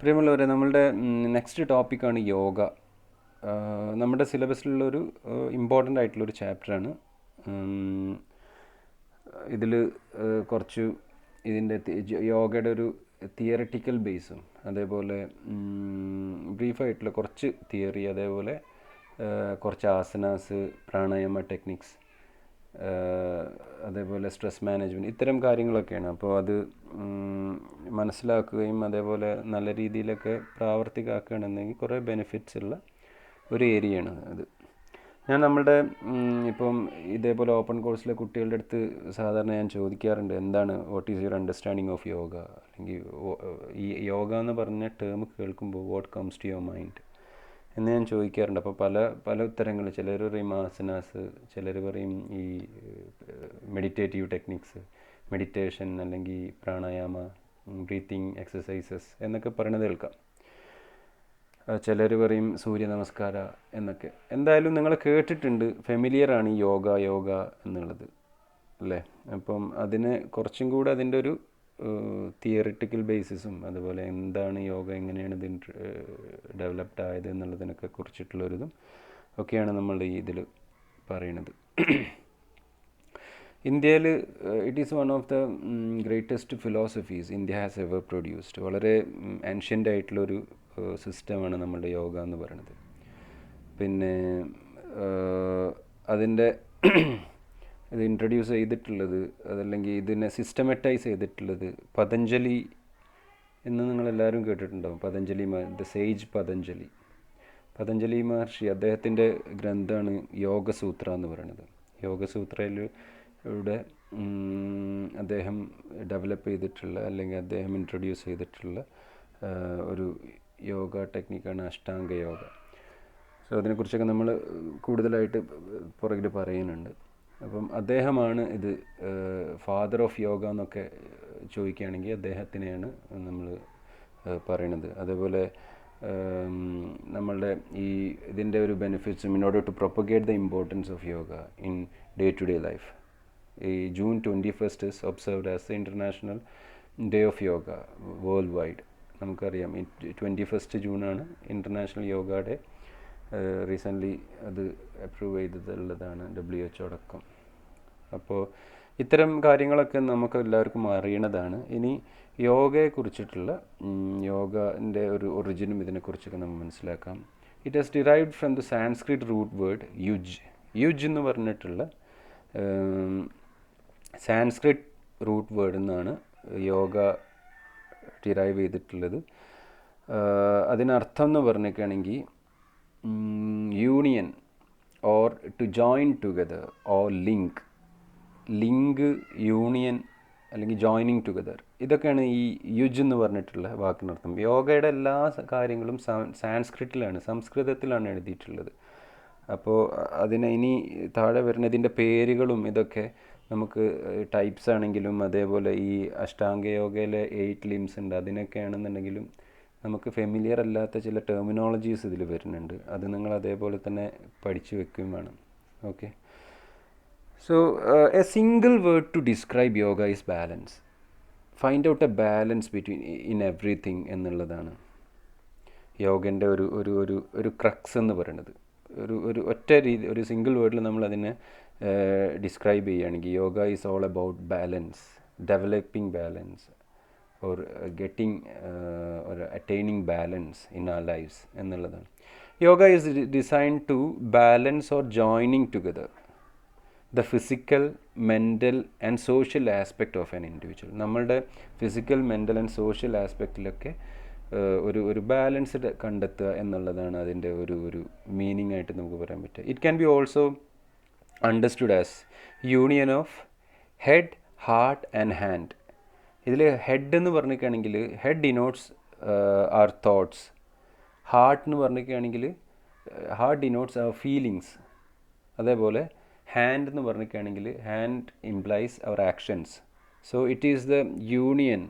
പ്രിയമുള്ളവരെ, നമ്മളുടെ നെക്സ്റ്റ് ടോപ്പിക്കാണ് യോഗ. നമ്മുടെ സിലബസിലുള്ളൊരു ഇമ്പോർട്ടൻ്റ് ആയിട്ടുള്ളൊരു ചാപ്റ്ററാണ്. ഇതിൽ കുറച്ച് ഇതിൻ്റെ യോഗയുടെ ഒരു തിയററ്റിക്കൽ ബേസും അതേപോലെ ബ്രീഫായിട്ടുള്ള കുറച്ച് തിയറി, അതേപോലെ കുറച്ച് ആസനാസ്, പ്രാണായാമ ടെക്നിക്സ്, അതേപോലെ സ്ട്രെസ് മാനേജ്മെൻറ്റ്, ഇത്തരം കാര്യങ്ങളൊക്കെയാണ്. അപ്പോൾ അത് മനസ്സിലാക്കുകയും അതേപോലെ നല്ല രീതിയിലൊക്കെ പ്രാവർത്തികമാക്കുകയാണെന്നെങ്കിൽ കുറേ ബെനിഫിറ്റ്സ് ഉള്ള ഒരു ഏരിയയാണ് അത്. ഞാൻ നമ്മളുടെ ഇപ്പം ഇതേപോലെ ഓപ്പൺ കോഴ്സിലെ കുട്ടികളുടെ അടുത്ത് സാധാരണ ഞാൻ ചോദിക്കാറുണ്ട്, എന്താണ് what is your understanding of yoga, അല്ലെങ്കിൽ ഈ യോഗ എന്ന് പറഞ്ഞ ടേം കേൾക്കുമ്പോൾ what comes to your mind എന്ന് ഞാൻ ചോദിക്കാറുണ്ട്. അപ്പോൾ പല ഉത്തരങ്ങൾ, ചിലർ പറയും ആസനാസ്, ചിലർ പറയും ഈ മെഡിറ്റേറ്റീവ് ടെക്നിക്സ്, മെഡിറ്റേഷൻ അല്ലെങ്കിൽ പ്രാണായാമ, ബ്രീത്തിങ് എക്സസൈസസ് എന്നൊക്കെ പറയണത് കേൾക്കാം. ചിലർ പറയും സൂര്യ നമസ്കാര എന്നൊക്കെ. എന്തായാലും നിങ്ങൾ കേട്ടിട്ടുണ്ട്, ഫെമിലിയറാണ് ഈ യോഗ എന്നുള്ളത്, അല്ലേ? അപ്പം അതിന് കുറച്ചും കൂടെ അതിൻ്റെ ഒരു തിയറിറ്റിക്കൽ ബേസിസും അതുപോലെ എന്താണ് യോഗ, എങ്ങനെയാണ് ഇത് ഡെവലപ്ഡ് ആയത് എന്നുള്ളതിനൊക്കെ കുറിച്ചിട്ടുള്ളൊരിതും ഒക്കെയാണ് നമ്മൾ ഈ ഇതിൽ പറയണത്. ഇന്ത്യയിൽ it is one of the greatest philosophies India has ever produced. വളരെ ആൻഷ്യൻ്റ് ആയിട്ടുള്ളൊരു സിസ്റ്റമാണ് നമ്മളുടെ യോഗ എന്ന് പറയുന്നത്. പിന്നെ അതിൻ്റെ ഇത് ഇൻട്രൊഡ്യൂസ് ചെയ്തിട്ടുള്ളത്, അതല്ലെങ്കിൽ ഇതിനെ സിസ്റ്റമാറ്റൈസ് ചെയ്തിട്ടുള്ളത് പതഞ്ജലി എന്ന് നിങ്ങളെല്ലാവരും കേട്ടിട്ടുണ്ടാവും. ദ സേജ് പതഞ്ജലി മഹർഷി, അദ്ദേഹത്തിൻ്റെ ഗ്രന്ഥമാണ് യോഗസൂത്ര എന്ന് പറയുന്നത്. യോഗസൂത്രയിലൂടെ അദ്ദേഹം ഡെവലപ്പ് ചെയ്തിട്ടുള്ള, അല്ലെങ്കിൽ അദ്ദേഹം ഇൻട്രൊഡ്യൂസ് ചെയ്തിട്ടുള്ള ഒരു യോഗ ടെക്നിക്കാണ് അഷ്ടാംഗ യോഗ. സോ അതിനെക്കുറിച്ചൊക്കെ നമ്മൾ കൂടുതലായിട്ട് പുറകിൽ പറയുന്നുണ്ട്. അപ്പം അദ്ദേഹമാണ് ഇത് ഫാദർ ഓഫ് യോഗ എന്നൊക്കെ ചോദിക്കുകയാണെങ്കിൽ അദ്ദേഹത്തിനെയാണ് നമ്മൾ പറയണത്. അതേപോലെ നമ്മളുടെ ഈ ഇതിൻ്റെ ഒരു ബെനിഫിറ്റ്സും in order to propagate the importance of yoga in day to day life. ഈ June 21 is observed as the International Day of Yoga worldwide. നമുക്കറിയാം, 21 ജൂണാണ് ഇൻ്റർനാഷണൽ യോഗ ഡേ. റീസെൻ്റ്ലി അത് അപ്രൂവ് ചെയ്തിട്ടുള്ളതാണ് WHO അടക്കം. അപ്പോൾ ഇത്തരം കാര്യങ്ങളൊക്കെ നമുക്ക് എല്ലാവർക്കും അറിയണതാണ്. ഇനി യോഗയെക്കുറിച്ചിട്ടുള്ള യോഗൻ്റെ ഒരു ഒറിജിനും ഇതിനെക്കുറിച്ചൊക്കെ നമ്മൾ മനസ്സിലാക്കാം. It has derived from the Sanskrit root word yuj എന്ന് പറഞ്ഞിട്ടുള്ള സാൻസ്ക്രിറ്റ് റൂട്ട് വേർഡ് എന്നാണ് യോഗ ഡിറൈവ് ചെയ്തിട്ടുള്ളത്. അതിനർത്ഥം എന്ന് പറഞ്ഞിരിക്കുകയാണെങ്കിൽ union or to join together or link union അല്ലെങ്കിൽ ജോയിനിങ് ടുഗദർ, ഇതൊക്കെയാണ് ഈ യുജ് എന്ന് പറഞ്ഞിട്ടുള്ള വാക്കിനർത്ഥം. യോഗയുടെ എല്ലാ കാര്യങ്ങളും സാൻസ്ക്രിറ്റിലാണ്, സംസ്കൃതത്തിലാണ് എഴുതിയിട്ടുള്ളത്. അപ്പോൾ അതിനെ ഇനി താഴെ വരുന്ന ഇതിൻ്റെ പേരുകളും ഇതൊക്കെ നമുക്ക് ടൈപ്സ് ആണെങ്കിലും, അതേപോലെ ഈ അഷ്ടാംഗ യോഗയിലെ 8 limbs ഉണ്ട്, അതിനൊക്കെ ആണെന്നുണ്ടെങ്കിലും നമുക്ക് ഫെമിലിയർ അല്ലാത്ത ചില ടെർമിനോളജീസ് ഇതിൽ വരുന്നുണ്ട്. അത് നിങ്ങൾ അതേപോലെ തന്നെ പഠിച്ചു വെക്കുകയും വേണം. Okay, so a single word to describe yoga is balance. Find out a balance between in everything എന്നുള്ളതാണ് യോഗൻ്റെ ഒരു ക്രക്സ് എന്ന് പറയുന്നത്. ഒരു സിംഗിൾ വേർഡിൽ നമ്മൾ അതിനെ ഡിസ്ക്രൈബ് ചെയ്യുകയാണെങ്കിൽ yoga is all about balance, developing balance or getting or attaining balance in our lives എന്നുള്ളതാണ്. Yoga is designed to balance or joining together the physical, mental and social aspect of an individual. നമ്മളുടെ physical, mental and social ആസ്പെക്റ്റിലൊക്കെ ഒരു balance കണ്ടെത്തുക എന്നുള്ളതാണ് അതിൻ്റെ ഒരു meaning ആയിട്ട് നമുക്ക് പറയാൻ പറ്റുക. It can be also understood as union of head, heart and hand. ഇതിൽ ഹെഡ് എന്ന് പറഞ്ഞിരിക്കുകയാണെങ്കിൽ head denotes our thoughts. Heart എന്ന് പറഞ്ഞിരിക്കുകയാണെങ്കിൽ ഹാർട്ട് ഡിനോട്ട്സ് അവർ ഫീലിങ്സ്. അതേപോലെ ഹാൻഡ് എന്ന് പറഞ്ഞിരിക്കുകയാണെങ്കിൽ hand implies our actions. So it is the union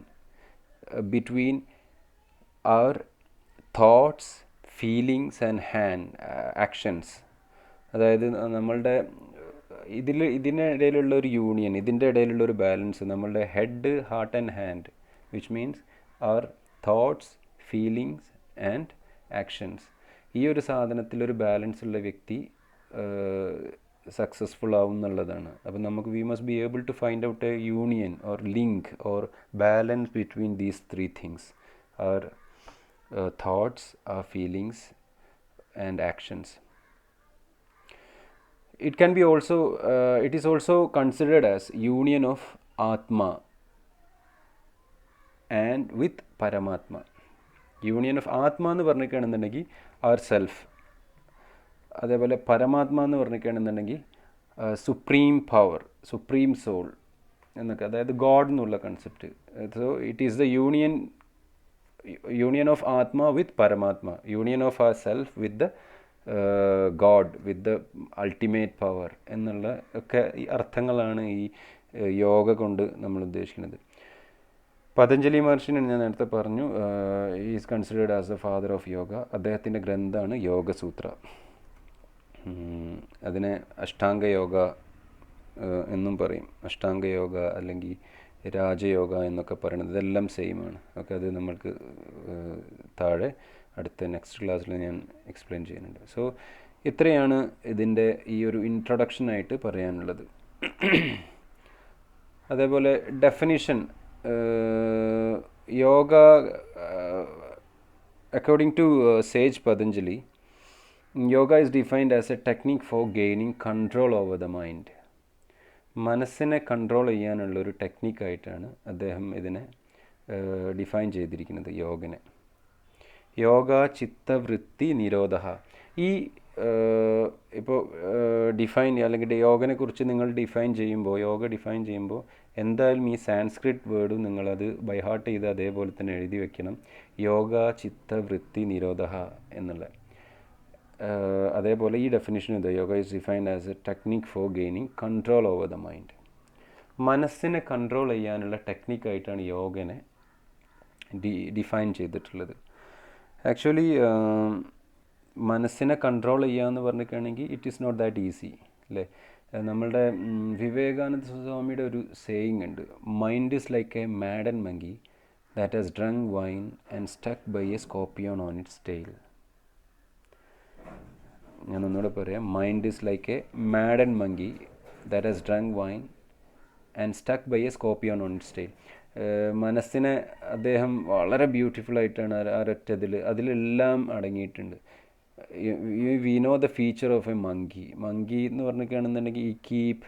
between our thoughts, feelings and actions. അതായത് നമ്മളുടെ ഇതിനിടയിലുള്ള ഒരു യൂണിയൻ, ഇതിൻ്റെ ഇടയിലുള്ള ഒരു ബാലൻസ് നമ്മളുടെ head, heart and hand, which means our thoughts, feelings and actions. ഈ ഒരു സാധനത്തിലൊരു ബാലൻസ് ഉള്ള വ്യക്തി സക്സസ്ഫുൾ ആവും എന്നുള്ളതാണ്. അപ്പം നമുക്ക് we must be able to find out a union or link or balance between these three things, our thoughts, our feelings and actions. It is also considered as union of Atma and with Paramatma. Union of Atma എന്ന് പറഞ്ഞിരിക്കുകയാണെന്നുണ്ടെങ്കിൽ our self, അതേപോലെ പരമാത്മ എന്ന് പറഞ്ഞിരിക്കുകയാണെന്നുണ്ടെങ്കിൽ supreme power, supreme soul എന്നൊക്കെ, അതായത് God എന്നുള്ള concept. So it is the union of Atma with Paramatma, union of our self with the God, with the ultimate power എന്നുള്ള ഒക്കെ ഈ അർത്ഥങ്ങളാണ് ഈ യോഗ കൊണ്ട് നമ്മൾ ഉദ്ദേശിക്കുന്നത്. പതഞ്ജലി മഹർഷിനെ ഞാൻ നേരത്തെ പറഞ്ഞു, is considered as the father of yoga. അദ്ദേഹത്തിൻ്റെ ഗ്രന്ഥമാണ് യോഗസൂത്ര. അതിനെ അഷ്ടാംഗ യോഗ എന്നും പറയും. അഷ്ടാംഗ യോഗ അല്ലെങ്കിൽ രാജയോഗ എന്നൊക്കെ പറയുന്നത് ഇതെല്ലാം സെയിമാണ്. ഓക്കെ, അത് നമ്മൾക്ക് താഴെ അടുത്ത നെക്സ്റ്റ് ക്ലാസ്സിൽ ഞാൻ എക്സ്പ്ലെയിൻ ചെയ്യുന്നുണ്ട്. സോ ഇത്രയാണ് ഇതിൻ്റെ ഈ ഒരു ഇൻട്രൊഡക്ഷനായിട്ട് പറയാനുള്ളത്. അതേപോലെ definition, yoga according to sage Patanjali, yoga is defined as a technique for gaining control over the mind. മനസ്സിനെ കൺട്രോൾ ചെയ്യാനുള്ളൊരു ടെക്നിക്കായിട്ടാണ് അദ്ദേഹം ഇതിനെ ഡിഫൈൻ ചെയ്തിരിക്കുന്നത്, യോഗനെ. യോഗ ചിത്തവൃത്തി നിരോധ. ഈ ഇപ്പോൾ ഡിഫൈൻ അല്ലെങ്കിൽ യോഗനെ കുറിച്ച് നിങ്ങൾ ഡിഫൈൻ ചെയ്യുമ്പോൾ, യോഗ ഡിഫൈൻ ചെയ്യുമ്പോൾ എന്തായാലും ഈ സാൻസ്ക്രിറ്റ് വേർഡും നിങ്ങളത് ബൈ ഹാർട്ട് ചെയ്ത് അതേപോലെ തന്നെ എഴുതി വെക്കണം. യോഗ ചിത്തവൃത്തി നിരോധ എന്നുള്ള. അതേപോലെ ഈ ഡെഫിനിഷൻ ഇത്, yoga is defined as a technique for gaining control over the mind. മനസ്സിനെ കൺട്രോൾ ചെയ്യാനുള്ള ടെക്നിക്കായിട്ടാണ് യോഗനെ ഡിഫൈൻ ചെയ്തിട്ടുള്ളത്. ആക്ച്വലി മനസ്സിനെ കൺട്രോൾ ചെയ്യുക എന്ന് പറഞ്ഞിട്ടാണെങ്കിൽ it is not that easy അല്ലേ. നമ്മളുടെ വിവേകാനന്ദ സ്വാമിയുടെ ഒരു സേയിങ് ഉണ്ട്, mind is like a maddened monkey that has drunk wine and stuck by a scorpion on its tail. ഞാൻ ഒന്നുകൂടെ പറയാം, mind is like a maddened monkey that has drunk wine and stuck by a scorpion on its tail. മനസ്സിനെ അദ്ദേഹം വളരെ beautiful ആയിട്ടാണ് അതിലെല്ലാം അടങ്ങിയിട്ടുണ്ട്. We know the feature of a monkey. Monkey എന്ന് പറഞ്ഞിട്ടാണെന്നുണ്ടെങ്കിൽ ഈ keep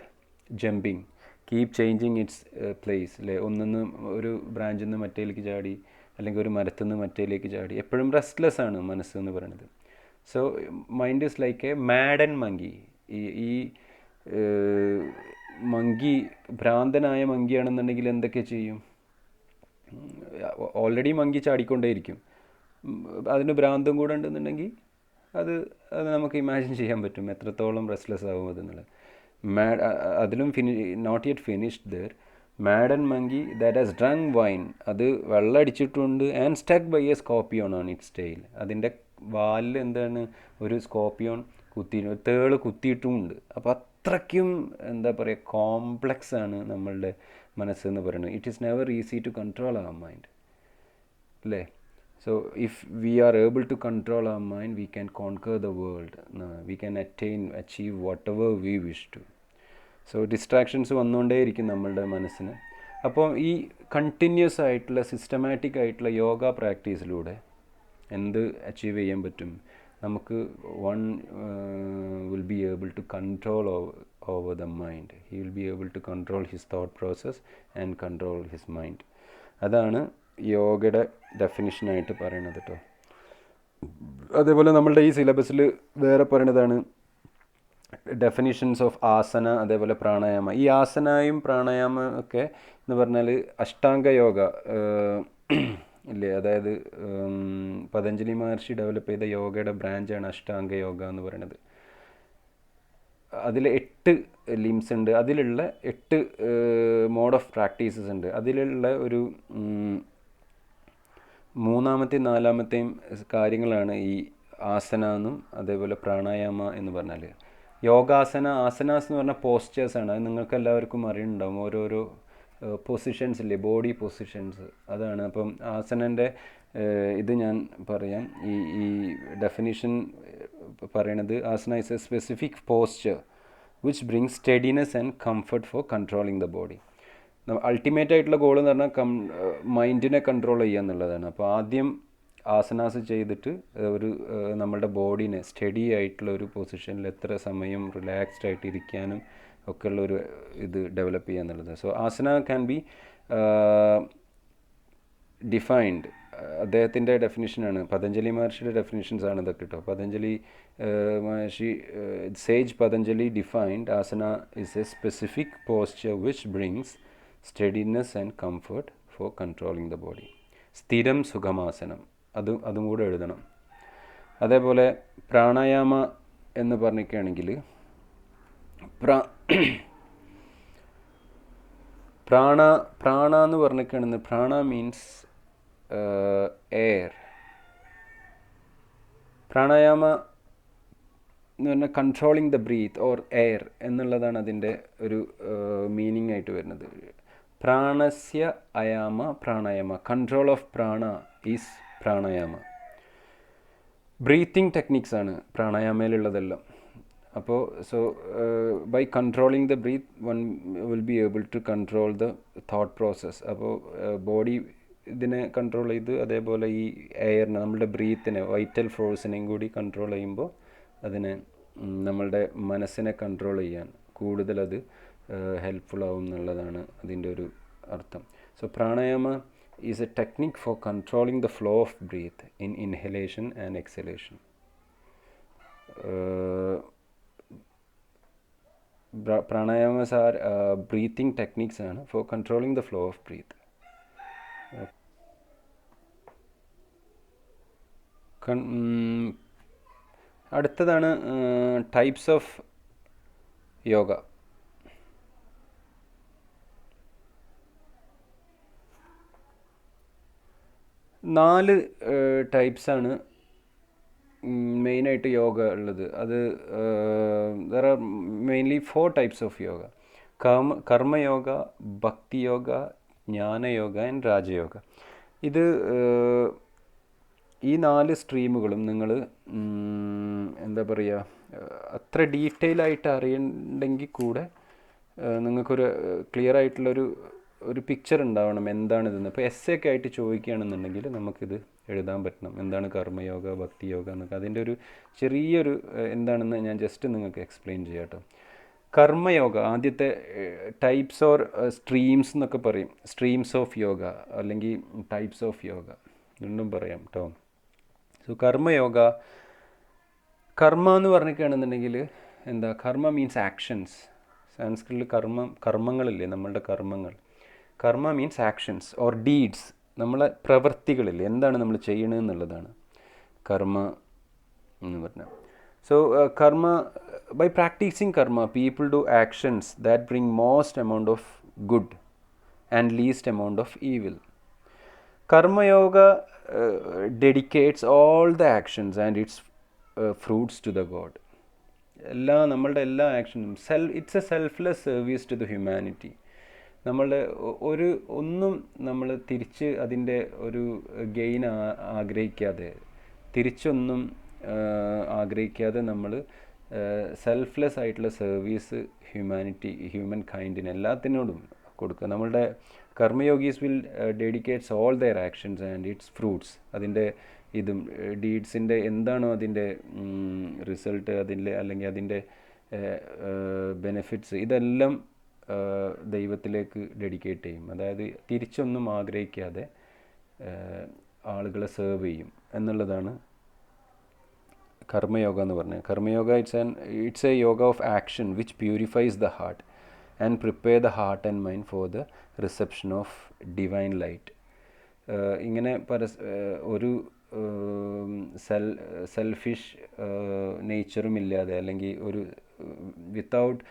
jumping, keep changing its place അല്ലേ. ഒന്നിന്ന് ഒരു ബ്രാഞ്ചിൽ നിന്ന് മറ്റേലേക്ക് ചാടി, അല്ലെങ്കിൽ ഒരു മരത്തിൽ നിന്ന് മറ്റേലേക്ക് ചാടി, എപ്പോഴും റെസ്റ്റ്ലെസ് ആണ് മനസ്സ് എന്ന് പറയുന്നത്. So mind is like a maddened monkey. ഈ മങ്കി, ഭ്രാന്തനായ മങ്കിയാണെന്നുണ്ടെങ്കിൽ എന്തൊക്കെ ചെയ്യും? ഓൾറെഡി മങ്കി ചാടിക്കൊണ്ടേയിരിക്കും, അതിന് ഭ്രാന്തും കൂടെ ഉണ്ടെന്നുണ്ടെങ്കിൽ അത് നമുക്ക് ഇമാജിൻ ചെയ്യാൻ പറ്റും എത്രത്തോളം റെസ്റ്റ്ലെസ് ആകും അതെന്നുള്ളത്. അതിലും not yet finished there, madden monkey that has drunk wine, അത് വെള്ളം അടിച്ചിട്ടുണ്ട്, and stuck by a scorpion on its tail, അതിൻ്റെ വാലിൽ എന്താണ് ഒരു സ്കോർപ്പിയോൺ തേള് കുത്തിയിട്ടുമുണ്ട്. അപ്പോൾ അത്രയ്ക്കും എന്താ പറയുക, കോംപ്ലക്സ് ആണ് നമ്മളുടെ മനസ്സെന്ന് പറയുന്നത്. It is never easy to control our mind അല്ലേ. So if we are able to control our mind, we can conquer the world. We can achieve whatever we wish to. So distractions വന്നുകൊണ്ടേയിരിക്കും നമ്മളുടെ മനസ്സിന്. അപ്പോൾ ഈ continuous ആയിട്ടുള്ള systematic ആയിട്ടുള്ള യോഗ പ്രാക്ടീസിലൂടെ എന്ത് achieve ചെയ്യാൻ പറ്റും? നമുക്ക് one will be able to control over the mind. He will be able to control his thought process and control his mind. അതാണ് യോഗയുടെ ഡെഫിനിഷനായിട്ട് പറയണത് കേട്ടോ. അതേപോലെ നമ്മളുടെ ഈ സിലബസിൽ വേറെ പറയണതാണ് ഡെഫിനിഷൻസ് ഓഫ് ആസന, അതേപോലെ പ്രാണായാമ. ഈ ആസനയും പ്രാണായാമ ഒക്കെ എന്ന് പറഞ്ഞാൽ അഷ്ടാംഗ യോഗ ഇല്ലേ, അതായത് പതഞ്ജലി മഹർഷി ഡെവലപ്പ് ചെയ്ത യോഗയുടെ ബ്രാഞ്ചാണ് അഷ്ടാംഗ യോഗ എന്ന് പറയുന്നത്. അതിൽ 8 ലിംസ് ഉണ്ട്, അതിലുള്ള 8 മോഡ് ഓഫ് പ്രാക്ടീസസ് ഉണ്ട്. അതിലുള്ള ഒരു മൂന്നാമത്തെയും നാലാമത്തെയും കാര്യങ്ങളാണ് ഈ ആസന എന്നും അതേപോലെ പ്രാണായാമ എന്ന് പറഞ്ഞാൽ. യോഗാസന, ആസനാസ് എന്ന് പറഞ്ഞാൽ പോസ്റ്റേഴ്സാണ്. അത് നിങ്ങൾക്ക് എല്ലാവർക്കും അറിയുന്നുണ്ടാവും. ഓരോരോ പൊസിഷൻസ് ഇല്ലേ, ബോഡി പൊസിഷൻസ്, അതാണ്. അപ്പം ആസനൻ്റെ ഇത് ഞാൻ പറയാം. ഈ ഡെഫിനിഷൻ പറയണത്, asana is a specific posture which brings steadiness and comfort for controlling the body. Ultimate ആയിട്ടുള്ള ഗോൾ എന്ന് പറഞ്ഞാൽ മൈൻഡിനെ കൺട്രോൾ ചെയ്യുക എന്നുള്ളതാണ്. അപ്പോൾ ആദ്യം ആസനാസ് ചെയ്തിട്ട് നമ്മളുടെ ബോഡീനെ സ്റ്റഡി ആയിട്ടുള്ള ഒരു പൊസിഷനിൽ എത്ര സമയം റിലാക്സ്ഡ് ആയിട്ട് ഇരിക്കാനും ഒക്കെ ഉള്ളൊരു ഇത് ഡെവലപ്പ് ചെയ്യുക എന്നുള്ളത്. So asana can be defined. അദ്ദേഹത്തിൻ്റെ ഡെഫിനിഷനാണ്, പതഞ്ജലി മഹർഷിയുടെ ഡെഫിനിഷൻസ് ആണ് ഇതൊക്കെ കേട്ടോ. Patanjali Maharshi, sage Patanjali defined asana is a specific posture which brings steadiness and comfort for controlling the body. സ്ഥിരം സുഖമാസനം, അതും കൂടെ എഴുതണം. അതേപോലെ പ്രാണായാമ എന്ന് പറഞ്ഞിരിക്കുകയാണെങ്കിൽ, പ്രാണ എന്ന് പറഞ്ഞിരിക്കുകയാണെന്ന്, പ്രാണ മീൻസ് എയർ. പ്രാണായാമ എന്ന് പറഞ്ഞാൽ controlling the breath or air എന്നുള്ളതാണ് അതിൻ്റെ ഒരു മീനിങ് ആയിട്ട് വരുന്നത്. പ്രാണസ്യ അയാമ pranayama, control of prana is pranayama. Breathing techniques ആണ് പ്രാണായാമയിലുള്ളതെല്ലാം. അപ്പോൾ by controlling the breath one will be able to control the thought process. അപ്പോൾ ബോഡി ഇതിനെ കൺട്രോൾ ചെയ്ത്, അതേപോലെ ഈ എയറിനെ, നമ്മളുടെ ബ്രീത്തിനെ, വൈറ്റൽ ഫോഴ്സിനെയും കൂടി കൺട്രോൾ ചെയ്യുമ്പോൾ അതിനെ, നമ്മളുടെ മനസ്സിനെ കൺട്രോൾ ചെയ്യാൻ കൂടുതൽ അത് ഹെൽപ്ഫുൾ ആവും എന്നുള്ളതാണ് അതിൻ്റെ ഒരു അർത്ഥം. So pranayama is a technique for controlling the flow of breath in inhalation and exhalation. Pranayamas are breathing techniques for controlling the flow of breath. അടുത്തതാണ് ടൈപ്സ് ഓഫ് യോഗ. നാല് ടൈപ്സാണ് മെയിനായിട്ട് യോഗ ഉള്ളത്. അത് there are mainly 4 types of yoga: karma yoga, ഭക്തി yoga, jnanayoga and Raja Yoga. ഇത് ഈ 4 സ്ട്രീമുകളും നിങ്ങൾ എന്താ പറയുക, അത്ര ഡീറ്റെയിൽ ആയിട്ട് അറിയണ്ടെങ്കിൽ കൂടെ നിങ്ങൾക്കൊരു ക്ലിയർ ആയിട്ടുള്ളൊരു പിക്ചർ ഉണ്ടാവണം എന്താണിതെന്ന്. ഇപ്പോൾ എസ് ഒക്കെ ആയിട്ട് ചോദിക്കുകയാണെന്നുണ്ടെങ്കിൽ നമുക്കിത് എഴുതാൻ പറ്റണം, എന്താണ് കർമ്മയോഗ, ഭക്തി യോഗ എന്നൊക്കെ. അതിൻ്റെ ഒരു ചെറിയൊരു എന്താണെന്ന് ഞാൻ ജസ്റ്റ് നിങ്ങൾക്ക് എക്സ്പ്ലെയിൻ ചെയ്യാം കേട്ടോ. കർമ്മയോഗ, ആദ്യത്തെ ടൈപ്സ് ഓർ സ്ട്രീംസ് എന്നൊക്കെ പറയും. സ്ട്രീംസ് ഓഫ് യോഗ അല്ലെങ്കിൽ ടൈപ്സ് ഓഫ് യോഗ രണ്ടും പറയാം കേട്ടോ. സോ കർമ്മയോഗ, കർമ്മ എന്ന് പറഞ്ഞിരിക്കുകയാണെന്നുണ്ടെങ്കിൽ എന്താ, കർമ്മ മീൻസ് ആക്ഷൻസ്. സംസ്കൃതിൽ കർമ്മങ്ങളില്ലേ, നമ്മളുടെ കർമ്മങ്ങൾ. കർമ്മ മീൻസ് ആക്ഷൻസ് ഓർ ഡീഡ്സ്, നമ്മളെ പ്രവൃത്തികളില്ലേ, എന്താണ് നമ്മൾ ചെയ്യണമെന്നുള്ളതാണ് കർമ്മ എന്ന് പറഞ്ഞാൽ. So karma, by practising karma people do actions that bring most amount of good and least amount of evil. Karmayoga dedicates all the actions and its fruits to the God. നമ്മളുടെ എല്ലാ ആക്ഷനും it's a selfless service to the humanity. നമ്മളുടെ ഒന്നും നമ്മൾ തിരിച്ച് അതിൻ്റെ ഒരു gain ആഗ്രഹിക്കാതെ, തിരിച്ചൊന്നും ആഗ്രഹിക്കാതെ നമ്മൾ സെൽഫ്ലെസ് ആയിട്ടുള്ള സർവീസ് ഹ്യൂമൻ കൈൻഡിന് എല്ലാത്തിനോടും കൊടുക്കുക. നമ്മളുടെ karmayogis will dedicates all their actions and its fruits. അതിൻ്റെ ഇതും ഡീഡ്സിൻ്റെ എന്താണോ അതിൻ്റെ റിസൾട്ട്, അല്ലെങ്കിൽ അതിൻ്റെ ബെനിഫിറ്റ്സ്, ഇതെല്ലാം ദൈവത്തിലേക്ക് ഡെഡിക്കേറ്റ് ചെയ്യും. അതായത് തിരിച്ചൊന്നും ആഗ്രഹിക്കാതെ ആളുകളെ സെർവ് ചെയ്യും എന്നുള്ളതാണ് കർമ്മയോഗ എന്ന് പറഞ്ഞത്. Karma yoga it's A yoga of action which purifies the heart and prepare the heart and mind for the reception of divine light. ഇങ്ങനെ ഒരു സെൽഫിഷ് നേച്ചറും ഇല്ലാതെ, അല്ലെങ്കിൽ ഒരു without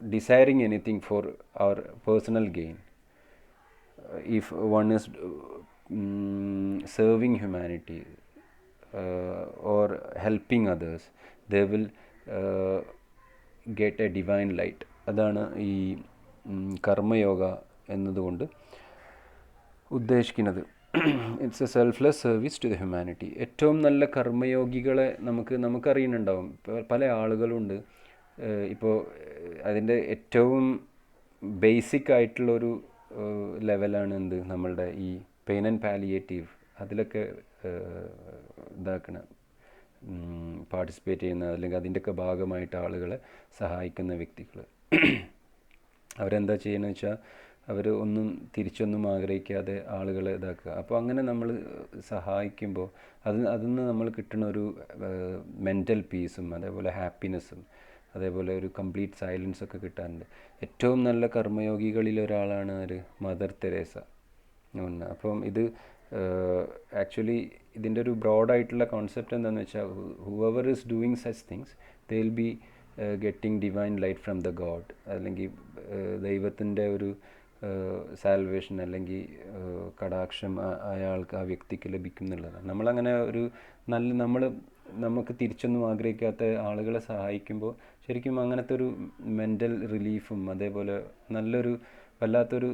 desiring anything for our personal gain. If one is serving humanity, or helping others, they will get a divine light. അതാണ് ഈ കർമ്മയോഗ എന്നതുകൊണ്ട് ഉദ്ദേശിക്കുന്നത്. It's a selfless service to the humanity. ഏറ്റവും നല്ല കർമ്മയോഗികളെ നമുക്കറിയുന്നുണ്ടാവും. പല ആളുകളുണ്ട്. ഇപ്പോൾ അതിൻ്റെ ഏറ്റവും ബേസിക് ആയിട്ടുള്ളൊരു ലെവലാണ് എന്ത്, നമ്മളുടെ ഈ പെയിൻ ആൻഡ് പാലിയേറ്റീവ്. അതിലൊക്കെ ഇതാക്കണം, പാർട്ടിസിപ്പേറ്റ് ചെയ്യുന്ന, അല്ലെങ്കിൽ അതിൻ്റെയൊക്കെ ഭാഗമായിട്ട് ആളുകളെ സഹായിക്കുന്ന വ്യക്തികൾ. അവരെന്താ ചെയ്യുന്നത് വെച്ചാൽ അവർ തിരിച്ചൊന്നും ആഗ്രഹിക്കാതെ ആളുകളെ ഇതാക്കുക. അപ്പോൾ അങ്ങനെ നമ്മൾ സഹായിക്കുമ്പോൾ അതിൽ നിന്ന് നമ്മൾ കിട്ടുന്ന ഒരു മെൻ്റൽ പീസും അതേപോലെ ഹാപ്പിനെസ്സും അതേപോലെ ഒരു കംപ്ലീറ്റ് സൈലൻസൊക്കെ കിട്ടാറുണ്ട്. ഏറ്റവും നല്ല കർമ്മയോഗികളിൽ ഒരാളാണ് ഒരു മദർ തെരേസ. അപ്പം ഇത് ആക്ച്വലി ഇതിൻ്റെ ഒരു ബ്രോഡായിട്ടുള്ള കോൺസെപ്റ്റ് എന്താണെന്ന് വെച്ചാൽ, whoever is doing such things they will be getting divine light from the God, അല്ലെങ്കിൽ ദൈവത്തിൻ്റെ ഒരു സാൽവേഷൻ അല്ലെങ്കിൽ കടാക്ഷം അയാൾക്ക്, ആ വ്യക്തിക്ക് ലഭിക്കും എന്നുള്ളതാണ്. നമ്മളങ്ങനെ ഒരു നമുക്ക് തിരിച്ചൊന്നും ആഗ്രഹിക്കാത്ത ആളുകളെ സഹായിക്കുമ്പോൾ ശരിക്കും അങ്ങനത്തെ ഒരു മെൻ്റൽ റിലീഫും അതേപോലെ നല്ലൊരു വല്ലാത്തൊരു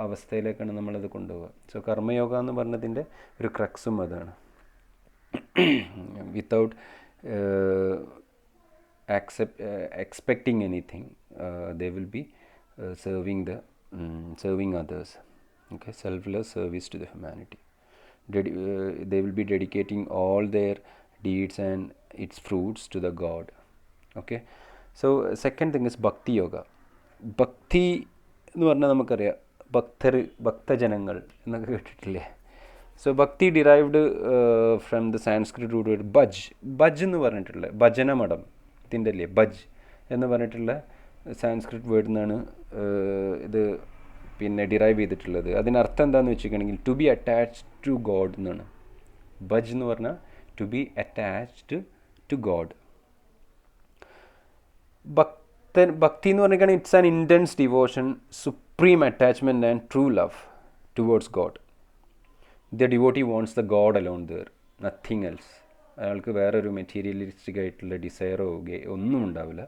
അവസ്ഥയിലേക്കാണ് നമ്മളത് കൊണ്ടുപോകുക. സോ കർമ്മയോഗ എന്ന് പറഞ്ഞതിൻ്റെ ഒരു ക്രക്സും അതാണ്. Without expecting anything they will B serving others. Okay, selfless service to the humanity. They will be dedicating all their deeds and its fruits to the God. Okay, so second thing is bhakti yoga. Bhakti എന്ന് പറഞ്ഞാൽ നമുക്കറിയാം, ഭക്തജനങ്ങൾ എന്നൊക്കെ കേട്ടിട്ടില്ലേ? So bhakti derived from the Sanskrit root bhaj എന്ന് പറഞ്ഞിട്ടുള്ള ഭജനമഠം ഇതിൻ്റെ അല്ലേ, ബജ് എന്ന് പറഞ്ഞിട്ടുള്ള സാൻസ്ക്രിറ്റ് വേർഡിൽ നിന്നാണ് ഇത് പിന്നെ ഡിറൈവ് ചെയ്തിട്ടുള്ളത്. അതിനർത്ഥം എന്താണെന്ന് വെച്ചിട്ടുണ്ടെങ്കിൽ to be attached to God എന്നാണ്. ബജ് എന്ന് പറഞ്ഞാൽ to be attached to God. Bhakti എന്ന് പറഞ്ഞിട്ടുണ്ടെങ്കിൽ it's an intense devotion, supreme attachment and true love towards God. The devotee wants the God alone there, nothing else. അയാൾക്ക് വേറൊരു മെറ്റീരിയലിസ്റ്റിക് ആയിട്ടുള്ള ഡിസയറോ ഒന്നും ഉണ്ടാവില്ല.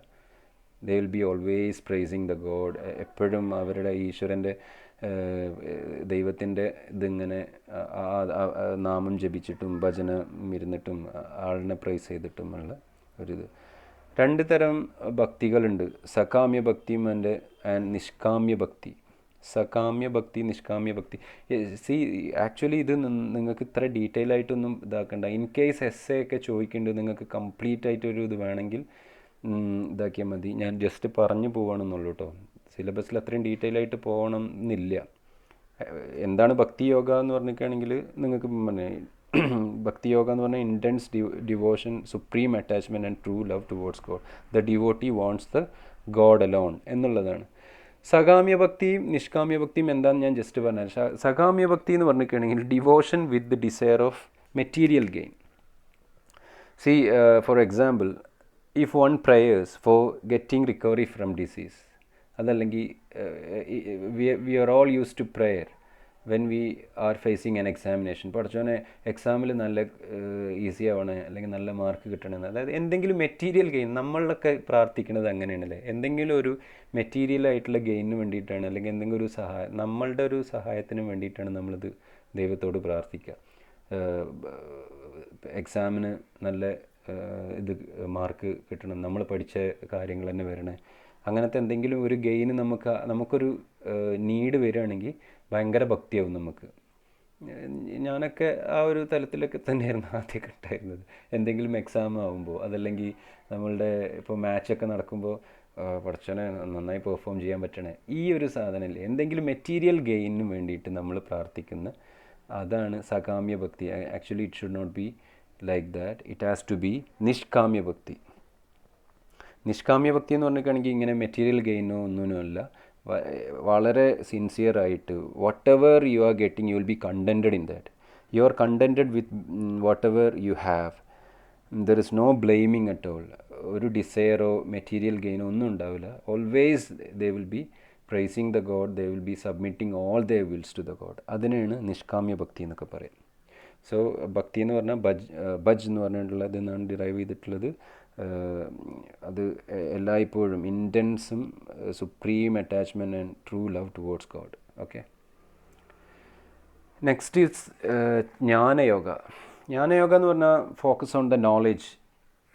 they will be always praising the God. എപ്പോഴും അവരുടെ ഈശ്വരൻ്റെ ദൈവത്തിൻ്റെ ഇതിങ്ങനെ നാമം ജപിച്ചിട്ടും ഭജനം ഇരുന്നിട്ടും ആളിനെ പ്രൈസ് ചെയ്തിട്ടുമുള്ള ഒരിത്. രണ്ട് തരം ഭക്തികളുണ്ട്, സകാമ്യ ഭക്തിയും ആൻഡ് നിഷ്കാമ്യ ഭക്തി. സകാമ്യ ഭക്തി, നിഷ്കാമ്യ ഭക്തി. ആക്ച്വലി ഇത് നിങ്ങൾക്ക് ഇത്ര ഡീറ്റെയിൽ ആയിട്ടൊന്നും ഇതാക്കണ്ട. ഇൻ കേസ് എസ്സേ ഒക്കെ ചോദിക്കേണ്ടത് നിങ്ങൾക്ക് കംപ്ലീറ്റ് ആയിട്ടൊരു ഇത് വേണമെങ്കിൽ ഇതാക്കിയാൽ മതി. ഞാൻ ജസ്റ്റ് പറഞ്ഞു പോവാണെന്നുള്ളൂ കേട്ടോ. സിലബസിൽ അത്രയും ഡീറ്റെയിൽ ആയിട്ട് പോകണം എന്നില്ല. എന്താണ് ഭക്തി യോഗ എന്ന് പറഞ്ഞിട്ടാണെങ്കിൽ നിങ്ങൾക്ക് ഭക്തി യോഗ എന്ന് പറഞ്ഞാൽ intense devotion, supreme attachment and true love towards God. The devotee wants the God alone എന്നുള്ളതാണ്. സകാമ്യ ഭക്തിയും നിഷ്കാമ്യ ഭക്തിയും എന്താണെന്ന് ഞാൻ ജസ്റ്റ് പറഞ്ഞാൽ, സകാമ്യ ഭക്തി എന്ന് പറഞ്ഞിട്ടുണ്ടെങ്കിൽ devotion with the desire of material gain. See for example, if one prayers for getting recovery from disease, അതല്ലെങ്കിൽ we are all used to prayer when we are facing an examination. പഠിച്ചോനെ എക്സാമിൽ നല്ല easy ആവണേ അല്ലെങ്കിൽ നല്ല mark കിട്ടണമെന്ന്, അതായത് എന്തെങ്കിലും material gain. നമ്മളൊക്കെ പ്രാർത്ഥിക്കുന്നത് അങ്ങനെയാണല്ലേ, എന്തെങ്കിലും ഒരു മെറ്റീരിയൽ ആയിട്ടുള്ള ഗെയിനിന് വേണ്ടിയിട്ടാണ്, അല്ലെങ്കിൽ എന്തെങ്കിലും ഒരു നമ്മളുടെ ഒരു സഹായത്തിന് വേണ്ടിയിട്ടാണ് നമ്മളിത് ദൈവത്തോട് പ്രാർത്ഥിക്കുക. എക്സാമിന് നല്ല ഇത് മാർക്ക് കിട്ടണം, നമ്മൾ പഠിച്ച കാര്യങ്ങൾ തന്നെ വരണേ, അങ്ങനത്തെ എന്തെങ്കിലും ഒരു ഗെയിന് നമുക്കൊരു നീഡ് വരികയാണെങ്കിൽ ഭയങ്കര ഭക്തിയാവും നമുക്ക്. ഞാനൊക്കെ ആ ഒരു തലത്തിലൊക്കെ തന്നെയായിരുന്നു ആദ്യമൊക്കെ ഉണ്ടായിരുന്നത്. എന്തെങ്കിലും എക്സാം ആകുമ്പോൾ, അതല്ലെങ്കിൽ നമ്മളുടെ ഇപ്പോൾ മാച്ചൊക്കെ നടക്കുമ്പോൾ പഠിച്ചോനെ നന്നായി പെർഫോം ചെയ്യാൻ പറ്റണേ, ഈ ഒരു സാധനമില്ലേ, എന്തെങ്കിലും മെറ്റീരിയൽ ഗെയിനിന് വേണ്ടിയിട്ട് നമ്മൾ പ്രാർത്ഥിക്കുന്ന, അതാണ് സകാമ്യ bhakti. Actually it should not be like that. It has to be നിഷ്കാമ്യ ഭക്തി. നിഷ്കാമ്യ ഭക്തി എന്ന് പറഞ്ഞിട്ടാണെങ്കിൽ ഇങ്ങനെ മെറ്റീരിയൽ ഗെയിനോ ഒന്നിനുമല്ല, വളരെ സിൻസിയറായിട്ട് whatever you are getting you will be contented in that. You are contented with whatever you have. There is no blaming at all. ഒരു ഡിസയറോ മെറ്റീരിയൽ ഗെയിനോ ഒന്നും ഉണ്ടാവില്ല. Always they will be praising the God, they will be submitting all their wills to the God. അതിനാണ് നിഷ്കാമ്യ ഭക്തി എന്നൊക്കെ പറയും. സോ ഭക്തി എന്ന് പറഞ്ഞാൽ ബജ് എന്ന് പറഞ്ഞിട്ടുള്ള ഇതിൽ നിന്നാണ് ഡിറൈവ് ചെയ്തിട്ടുള്ളത്. അത് എല്ലായ്പ്പോഴും ഇൻറ്റൻസും supreme attachment and true love towards God. Okay, next is jnanayoga. Jnanayoga എന്ന് പറഞ്ഞാൽ focus on the knowledge,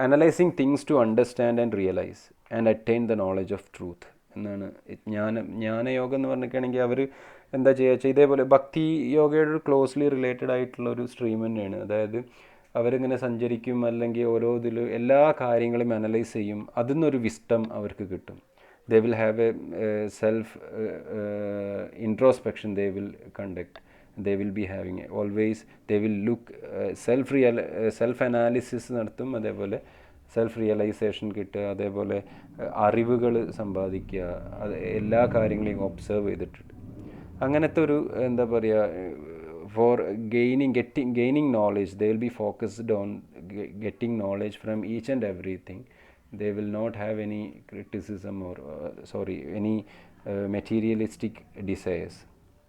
analysing things to understand and realise and attain the knowledge of truth എന്നാണ് ജ്ഞാനയോഗം എന്ന് പറഞ്ഞിട്ടാണെങ്കിൽ അവർ എന്താ ചെയ്യുക വെച്ചാൽ ഇതേപോലെ ഭക്തി യോഗയോട് ക്ലോസ്ലി റിലേറ്റഡ് ആയിട്ടുള്ള ഒരു സ്ട്രീം തന്നെയാണ്. അതായത് അവരിങ്ങനെ സഞ്ചരിക്കും, അല്ലെങ്കിൽ ഓരോ ഇതിൽ എല്ലാ കാര്യങ്ങളും അനലൈസ് ചെയ്യും, അതിൽ നിന്നൊരു വിസ്റ്റം അവർക്ക് കിട്ടും. they will have a self introspection they will conduct. They will be having always, they will look self analysis നടത്തും, അതേപോലെ സെൽഫ് റിയലൈസേഷൻ കിട്ടുക, അതേപോലെ അറിവുകൾ സമ്പാദിക്കുക, അത് എല്ലാ കാര്യങ്ങളെയും ഒബ്സർവ് ചെയ്തിട്ടുണ്ട്. അങ്ങനത്തെ ഒരു എന്താ പറയുക, for gaining knowledge they will be focused on getting knowledge from each and everything. They will not have any criticism or any materialistic desires.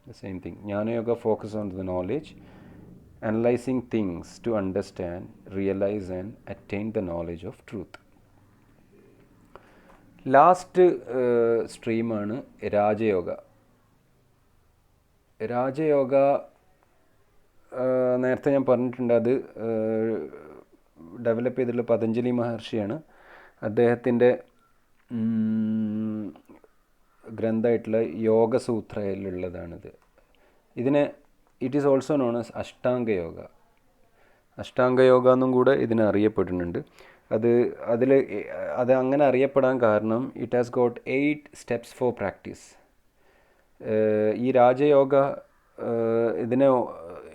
The same thing, Jnana Yoga focus on the knowledge, analyzing things to understand, realize and attain the knowledge of truth. Last സ്ട്രീമാണ് രാജയോഗ. രാജയോഗ നേരത്തെ ഞാൻ പറഞ്ഞിട്ടുണ്ട്, അത് develop ചെയ്തിട്ടുള്ള പതഞ്ജലി മഹർഷിയാണ്. അദ്ദേഹത്തിൻ്റെ ഗ്രന്ഥമായിട്ടുള്ള യോഗസൂത്രയിലുള്ളതാണിത്. ഇതിനെ it is also known as ashtangayoga. Ashtangayoga എന്നും കൂടെ ഇതിനെ അറിയപ്പെടുന്നുണ്ട്. അത് അങ്ങനെ അറിയപ്പെടാൻ കാരണം it has got 8 steps for practice. ഈ രാജയോഗ ഇതിനെ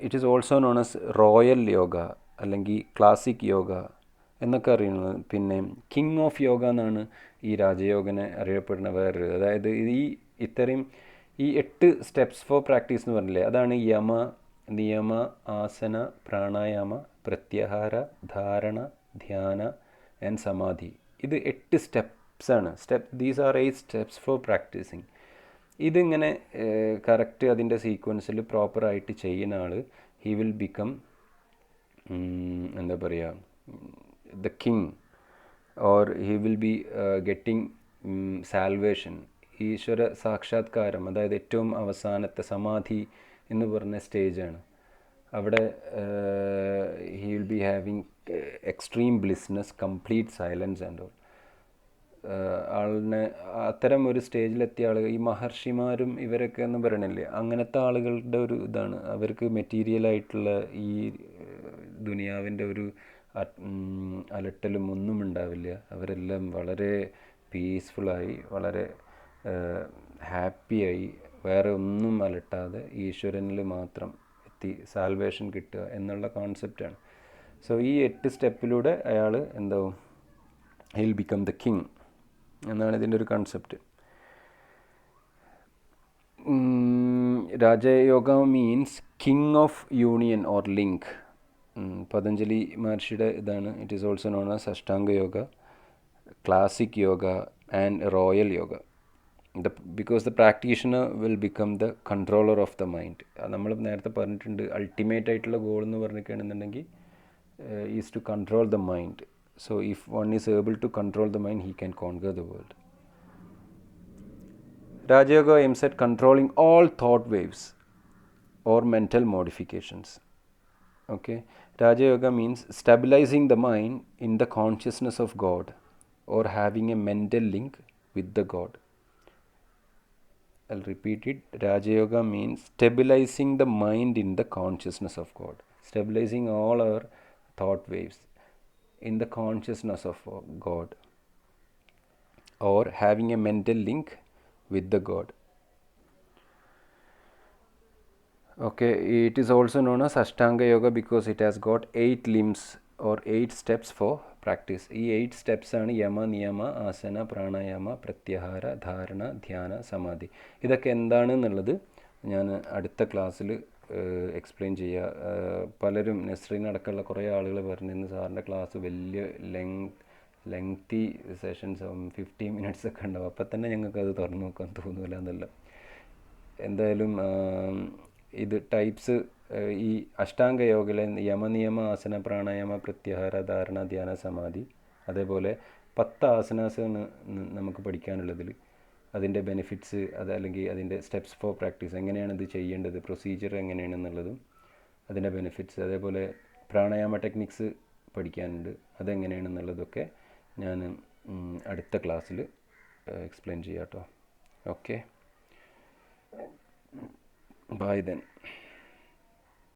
it is also known as royal yoga അല്ലെങ്കിൽ ക്ലാസിക് യോഗ എന്നൊക്കെ അറിയുന്നത്. പിന്നെ കിങ് ഓഫ് യോഗ എന്നാണ് ഈ രാജയോഗനെ അറിയപ്പെടുന്ന വേറൊരു. അതായത് ഈ 8 steps ഫോർ പ്രാക്ടീസ് എന്ന് പറഞ്ഞില്ലേ, അതാണ് യമ, നിയമ, ആസന, പ്രാണായാമ, പ്രത്യാഹാര, ധാരണ, ധ്യാന ആൻഡ് സമാധി. ഇത് 8 സ്റ്റെപ്സാണ്. These are 8 steps for practising. ഇതിങ്ങനെ കറക്റ്റ് അതിൻ്റെ സീക്വൻസിൽ പ്രോപ്പറായിട്ട് ചെയ്യുന്ന ആൾ ഹി വിൽ ബിക്കം എന്താ പറയുക, the king, or he will be getting salvation. ഈശ്വര സാക്ഷാത്കാരം, അതായത് ഏറ്റവും അവസാനത്തെ സമാധി എന്ന് പറഞ്ഞ സ്റ്റേജാണ്. അവിടെ he will be having extreme blissness, complete silence and all. ആളിനെ അത്തരം ഒരു സ്റ്റേജിലെത്തിയ ആളുകൾ, ഈ മഹർഷിമാരും ഇവരൊക്കെ എന്ന് പറയണില്ലേ, അങ്ങനത്തെ ആളുകളുടെ ഒരു ഇതാണ്. അവർക്ക് മെറ്റീരിയലായിട്ടുള്ള ഈ ദുനിയാവിൻ്റെ ഒരു അലട്ടലും ഒന്നും ഉണ്ടാവില്ല. അവരെല്ലാം വളരെ പീസ്ഫുള്ളായി, വളരെ ഹാപ്പിയായി, വേറെ ഒന്നും അലട്ടാതെ ഈശ്വരനിൽ മാത്രം എത്തി സാൽവേഷൻ കിട്ടുക എന്നുള്ള കോൺസെപ്റ്റാണ്. സോ ഈ 8 സ്റ്റെപ്പിലൂടെ അയാൾ എന്താവും, he will become the king എന്നാണ് ഇതിൻ്റെ ഒരു concept. Rajayoga means king of union or link. Patanjali മഹർഷിയുടെ ഇതാണ്. It is also known as ashtanga yoga, classic yoga and royal yoga. Because the practitioner will become the controller of the mind. നമ്മൾ നേരത്തെ പറഞ്ഞിട്ടുണ്ട്, ultimate ആയിട്ടുള്ള goal എന്ന് പറഞ്ഞിരിക്കുകയാണെന്നുണ്ടെങ്കിൽ is to control the mind. So if one is able to control the mind, he can conquer the world. Raja Yoga aims at controlling all thought waves or mental modifications. Okay, Raja Yoga means stabilizing the mind in the consciousness of God or having a mental link with the God. I'll repeat it. Raja Yoga means stabilizing the mind in the consciousness of God, stabilizing all our thought waves in the consciousness of God or having a mental link with the God. Okay, it is also known as Ashtanga Yoga because it has got 8 limbs or 8 steps for practice. ഈ 8 steps ആണ് യമ, നിയമ, ആസന, പ്രാണായാമ, പ്രത്യാഹാര, ധാരണ, ധ്യാന, സമാധി. ഇതൊക്കെ എന്താണെന്നുള്ളത് ഞാൻ അടുത്ത ക്ലാസ്സിൽ എക്സ്പ്ലെയിൻ ചെയ്യുക. പലരും നസ്രീൻ അടക്കമുള്ള കുറേ ആളുകൾ പറഞ്ഞിരുന്നു സാറിൻ്റെ ക്ലാസ് വലിയ ലെങ്തി സെഷൻസ് 50 minutes ഒക്കെ ഉണ്ടാവും. അപ്പം തന്നെ ഞങ്ങൾക്കത് തുറന്നു നോക്കാൻ തോന്നില്ല എന്നല്ല. എന്തായാലും ഇത് ടൈപ്സ് ഈ അഷ്ടാംഗ യോഗയിലെ യമനിയമ ആസന പ്രാണായാമ പ്രത്യാഹാര ധാരണ ധ്യാന സമാധി അതേപോലെ 10 ആസനാസാണ് നമുക്ക് പഠിക്കാനുള്ളതിൽ. അതിൻ്റെ ബെനിഫിറ്റ്സ് അല്ലെങ്കിൽ അതിൻ്റെ സ്റ്റെപ്സ് ഫോർ പ്രാക്ടീസ്, എങ്ങനെയാണ് ഇത് ചെയ്യേണ്ടത്, പ്രൊസീജിയർ എങ്ങനെയാണെന്നുള്ളതും അതിൻ്റെ ബെനിഫിറ്റ്സ്, അതേപോലെ പ്രാണായാമ ടെക്നിക്സ് പഠിക്കാനുണ്ട്, അതെങ്ങനെയാണെന്നുള്ളതൊക്കെ ഞാൻ അടുത്ത ക്ലാസ്സിൽ എക്സ്പ്ലെയിൻ ചെയ്യാം കേട്ടോ. Okay, bye then.